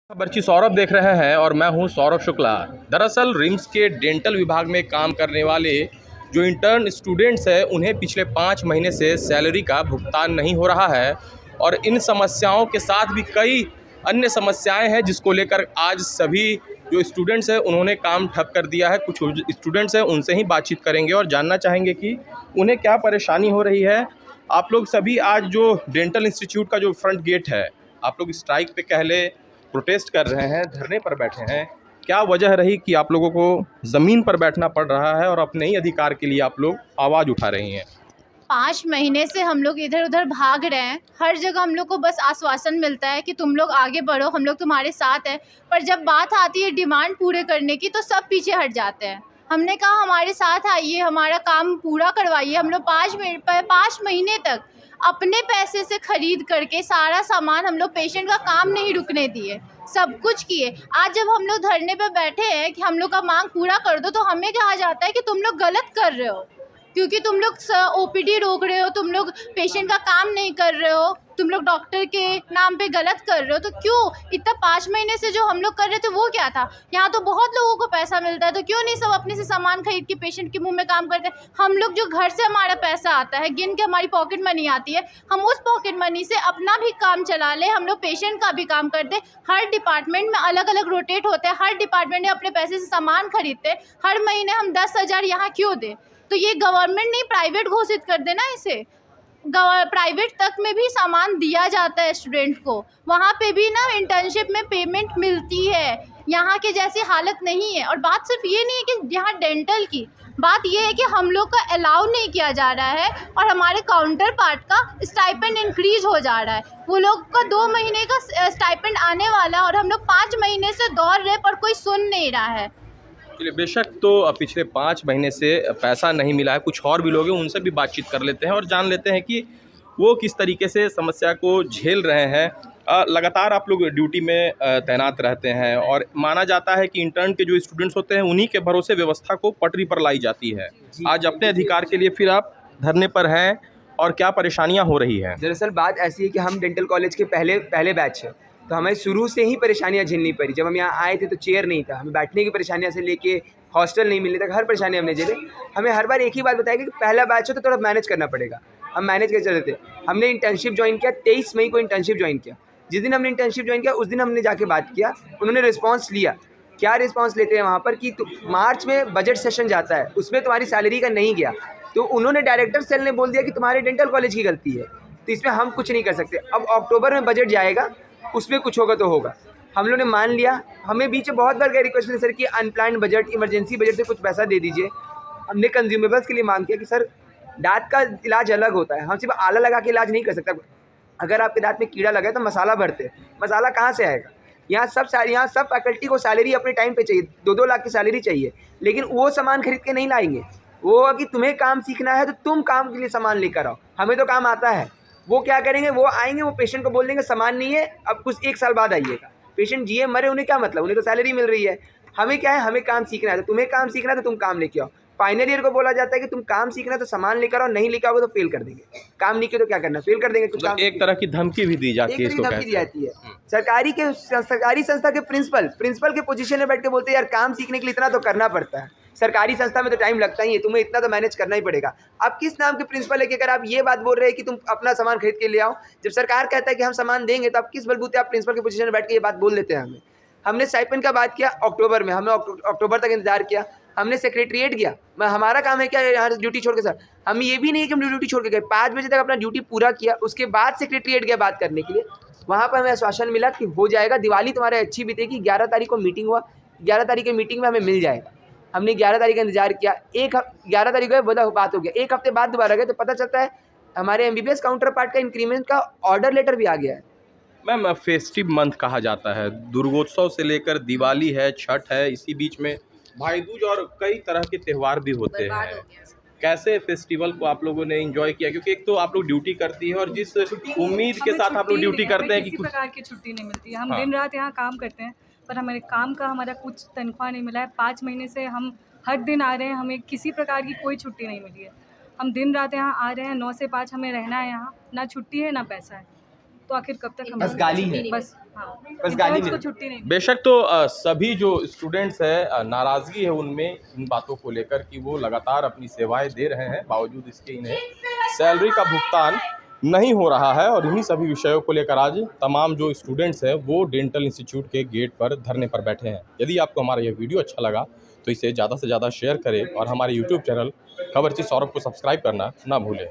बर्ची सौरभ देख रहे हैं और मैं हूं सौरभ शुक्ला। दरअसल रिम्स के डेंटल विभाग में काम करने वाले जो इंटर्न स्टूडेंट्स हैं उन्हें पिछले 5 महीने से सैलरी का भुगतान नहीं हो रहा है और इन समस्याओं के साथ भी कई अन्य समस्याएं हैं जिसको लेकर आज सभी जो स्टूडेंट्स हैं उन्होंने काम ठप कर दिया है। कुछ स्टूडेंट्स हैं उनसे ही बातचीत करेंगे और जानना चाहेंगे कि उन्हें क्या परेशानी हो रही है। आप लोग सभी आज जो डेंटल इंस्टीट्यूट का जो फ्रंट गेट है, आप लोग स्ट्राइक पे कहले प्रोटेस्ट कर रहे हैं, धरने पर बैठे हैं। क्या वजह रही कि आप लोगों को ज़मीन पर बैठना पड़ रहा है और अपने ही अधिकार के लिए आप लोग आवाज़ उठा रही हैं? 5 महीने से हम लोग इधर उधर भाग रहे हैं। हर जगह हम लोग को बस आश्वासन मिलता है कि तुम लोग आगे बढ़ो, हम लोग तुम्हारे साथ हैं। पर जब बात आती है डिमांड पूरे करने की तो सब पीछे हट जाते हैं। हमने कहा हमारे साथ आइए, हमारा काम पूरा करवाइए। हम लोग 5 महीने तक अपने पैसे से खरीद करके सारा सामान हम लोग पेशेंट का काम नहीं रुकने दिए, सब कुछ किए। आज जब हम लोग धरने पे बैठे हैं कि हम लोग का मांग पूरा कर दो, तो हमें कहा जाता है कि तुम लोग गलत कर रहे हो, क्योंकि तुम लोग ओपीडी रोक रहे हो, तुम लोग पेशेंट का काम नहीं कर रहे हो, तुम लोग डॉक्टर के नाम पे गलत कर रहे हो। तो क्यों इतना 5 महीने से जो हम लोग कर रहे थे वो क्या था? यहाँ तो बहुत लोगों को पैसा मिलता है, तो क्यों नहीं सब अपने से सामान खरीद के पेशेंट के मुंह में काम करते हैं? हम लोग जो घर से हमारा पैसा आता है, गिन के हमारी पॉकेट मनी आती है, हम उस पॉकेट मनी से अपना भी काम चला ले, हम लोग पेशेंट का भी काम करते। हर डिपार्टमेंट में अलग अलग रोटेट होते हैं, हर डिपार्टमेंट में अपने पैसे से सामान खरीदते। हर महीने हम 10,000 यहाँ क्यों दें? तो ये गवर्नमेंट नहीं प्राइवेट घोषित कर देना इसे। प्राइवेट तक में भी सामान दिया जाता है स्टूडेंट को, वहाँ पे भी ना इंटर्नशिप में पेमेंट मिलती है। यहाँ के जैसी हालत नहीं है। और बात सिर्फ ये नहीं है कि यहाँ डेंटल की, बात ये है कि हम लोग का अलाउ नहीं किया जा रहा है और हमारे काउंटर पार्ट का स्टाइपेंड इंक्रीज हो जा रहा है। वो लोग का 2 महीने का स्टाइपेंड आने वाला और हम लोग 5 महीने से दौड़ रहे पर कोई सुन नहीं रहा है। चलिए, बेशक तो पिछले 5 महीने से पैसा नहीं मिला है। कुछ और भी लोग हैं, उनसे भी बातचीत कर लेते हैं और जान लेते हैं कि वो किस तरीके से समस्या को झेल रहे हैं। लगातार आप लोग ड्यूटी में तैनात रहते हैं और माना जाता है कि इंटर्न के जो स्टूडेंट्स होते हैं उन्हीं के भरोसे व्यवस्था को पटरी पर लाई जाती है। आज अपने अधिकार के लिए फिर आप धरने पर हैं और क्या परेशानियां हो रही हैं? दरअसल बात ऐसी है कि हम डेंटल कॉलेज के पहले बैच हैं, तो हमें शुरू से ही परेशानियां झेलनी पड़ी। जब हम यहाँ आए थे तो चेयर नहीं था, हमें बैठने की परेशानियां से लेके हॉस्टल नहीं मिलने तक हर परेशानी हमने झेले। हमें हर बार एक ही बात बताया कि पहला बैच हो तो थोड़ा मैनेज करना पड़ेगा। हम मैनेज कर चले थे। हमने इंटर्नशिप ज्वाइन किया, 23 मई को इंटर्नशिप ज्वाइन किया। जिस दिन हमने इंटर्नशिप ज्वाइन किया उस दिन हमने जाके बात किया, उन्होंने रिस्पॉन्स लिया। क्या रिस्पॉन्स लेते हैं वहाँ पर कि मार्च में बजट सेशन जाता है, उसमें तुम्हारी सैलरी का नहीं गया, तो उन्होंने डायरेक्टर सेल ने बोल दिया कि तुम्हारे डेंटल कॉलेज की गलती है, तो इसमें हम कुछ नहीं कर सकते। अब अक्टूबर में बजट जाएगा, उसमें कुछ होगा तो होगा। हम लोग ने मान लिया। हमें बीच में बहुत बार गए रिक्वेस्ट सर कि अनप्लान्ड बजट, इमरजेंसी बजट से कुछ पैसा दे दीजिए। हमने कंज्यूमेबल्स के लिए मांग किया कि सर दांत का इलाज अलग होता है, हम सिर्फ आला लगा के इलाज नहीं कर सकता। अगर आपके दांत में कीड़ा लगा है तो मसाला भरते हैं, मसाला कहाँ से आएगा? यहाँ सब फैकल्टी को सैलरी अपने टाइम पे चाहिए, 2-2 लाख की सैलरी चाहिए, लेकिन वो सामान खरीद के नहीं लाएंगे। वो कि तुम्हें काम सीखना है तो तुम काम के लिए सामान लेकर आओ, हमें तो काम आता है। वो क्या करेंगे, वो आएंगे, वो पेशेंट को बोल देंगे सामान नहीं है, अब कुछ 1 साल बाद आइएगा। पेशेंट जिए मरे उन्हें क्या मतलब, उन्हें तो सैलरी मिल रही है। हमें क्या है, हमें काम सीखना है, तो तुम्हें काम सीखना है तो तुम काम लेके आओ। फाइनल ईयर को बोला जाता है कि तुम काम सीखना है तो सामान लेकर आओ, नहीं लेकर आओगे तो फेल कर देंगे। काम नहीं किया तो क्या करना, फेल कर देंगे। मतलब एक तरह की धमकी भी दी जाती है, इसको धमकी दी जाती है। सरकारी संस्था के प्रिंसिपल के पोजीशन में बैठ के बोलते हैं यार काम सीखने के लिए इतना तो करना पड़ता है, सरकारी संस्था में तो टाइम लगता ही है, तुम्हें इतना तो मैनेज करना ही पड़ेगा। आप किस नाम के प्रिंसिपल है कि अगर आप ये बात बोल रहे हैं कि तुम अपना सामान खरीद के ले आओ, जब सरकार कहता है कि हम सामान देंगे, तो आप किस बलबूते आप प्रिंसिपल के पोजीशन में बैठ के ये बात बोल देते हैं हमें? हमने स्टाइपेंड का बात किया अक्टूबर में, हमने अक्टूबर तक इंतजार किया। हमने सेक्रेटरीट गया, हमारा काम है क्या यहाँ ड्यूटी छोड़ के? सर हम ये भी नहीं है कि हम ड्यूटी छोड़ के गए, 5 बजे तक अपना ड्यूटी पूरा किया, उसके बाद सेक्रेटरीट गया बात करने के लिए। वहाँ पर हमें आश्वासन मिला कि हो जाएगा, दिवाली तुम्हारे अच्छी बीतेगी। 11 तारीख को मीटिंग हुआ, 11 तारीख की मीटिंग में हमें मिल जाएगा। हमने 11 तारीख का इंतजार किया, 11 तारीख को बात हो गया, 1 हफ्ते बाद दोबारा गए तो पता चलता है हमारे MBBS काउंटर पार्ट का इंक्रीमेंट का ऑर्डर लेटर भी आ गया है। मैम, फेस्टिव मंथ कहा जाता है, दुर्गोत्सव से लेकर दिवाली है, छठ है, इसी बीच में भाई दूज और कई तरह के त्यौहार भी होते हैं। कैसे फेस्टिवल को आप लोगों ने एंजॉय किया? क्योंकि एक तो आप लोग ड्यूटी करती है और जिस उम्मीद के साथ आप लोग ड्यूटी करते हैं कि किसी प्रकार की छुट्टी नहीं मिलती है। हम हाँ। दिन रात यहाँ काम करते हैं, पर हमारे काम का हमारा कुछ तनख्वाह नहीं मिला है। 5 महीने से हम हर दिन आ रहे हैं, हमें किसी प्रकार की कोई छुट्टी नहीं मिली है। हम दिन रात यहाँ आ रहे हैं, 9 से 5 हमें रहना है यहाँ, ना छुट्टी है ना पैसा है। तो आखिर कब तक हम बस गाली है। बस हाँ, बस गाली इंटर्न्स को नहीं। छुट्टी नहीं। बेशक तो सभी जो स्टूडेंट्स हैं नाराज़गी है उनमें इन बातों को लेकर कि वो लगातार अपनी सेवाएं दे रहे हैं, बावजूद इसके इन्हें सैलरी का भुगतान नहीं हो रहा है। और इन्हीं सभी विषयों को लेकर आज तमाम जो स्टूडेंट्स हैं वो डेंटल इंस्टीट्यूट के गेट पर धरने पर बैठे हैं। यदि आपको हमारा यह वीडियो अच्छा लगा तो इसे ज़्यादा से ज़्यादा शेयर करें और हमारे यूट्यूब चैनल खबरची सौरभ को सब्सक्राइब करना ना भूलें।